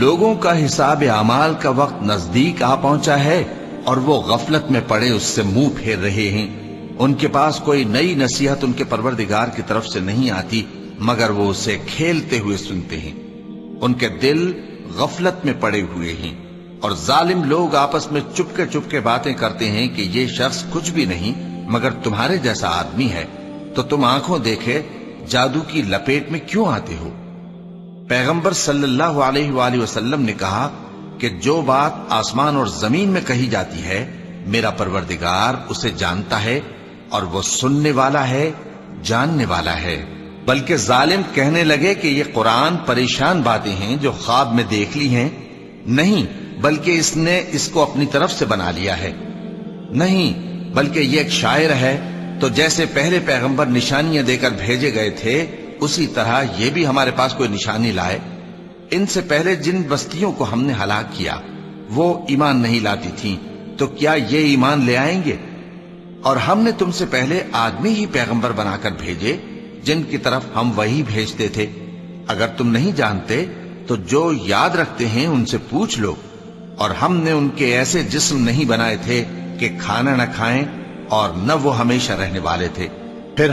لوگوں کا حساب اعمال کا وقت نزدیک آ پہنچا ہے اور وہ غفلت میں پڑے اس سے منہ پھیر رہے ہیں۔ ان کے پاس کوئی نئی نصیحت ان کے پروردگار کی طرف سے نہیں آتی مگر وہ اسے کھیلتے ہوئے سنتے ہیں۔ ان کے دل غفلت میں پڑے ہوئے ہیں اور ظالم لوگ آپس میں چپکے باتیں کرتے ہیں کہ یہ شخص کچھ بھی نہیں مگر تمہارے جیسا آدمی ہے، تو تم آنکھوں دیکھے جادو کی لپیٹ میں کیوں آتے ہو؟ پیغمبر صلی اللہ علیہ وآلہ وسلم نے کہا کہ جو بات آسمان اور زمین میں کہی جاتی ہے میرا پروردگار اسے جانتا ہے اور وہ سننے والا ہے، جاننے والا ہے۔ بلکہ ظالم کہنے لگے کہ یہ قرآن پریشان باتیں ہیں جو خواب میں دیکھ لی ہیں، نہیں بلکہ اس نے اس کو اپنی طرف سے بنا لیا ہے، نہیں بلکہ یہ ایک شاعر ہے۔ تو جیسے پہلے پیغمبر نشانیاں دے کر بھیجے گئے تھے اسی طرح یہ بھی ہمارے پاس کوئی نشانی لائے۔ ان سے پہلے جن بستیوں کو ہم نے ہلاک کیا وہ ایمان نہیں لاتی تھیں، تو کیا یہ ایمان لے آئیں گے؟ اور ہم نے تم سے پہلے آدمی ہی پیغمبر بنا کر بھیجے جن کی طرف ہم وہی بھیجتے تھے۔ اگر تم نہیں جانتے تو جو یاد رکھتے ہیں ان سے پوچھ لو۔ اور ہم نے ان کے ایسے جسم نہیں بنائے تھے کہ کھانا نہ کھائیں اور نہ وہ ہمیشہ رہنے والے تھے۔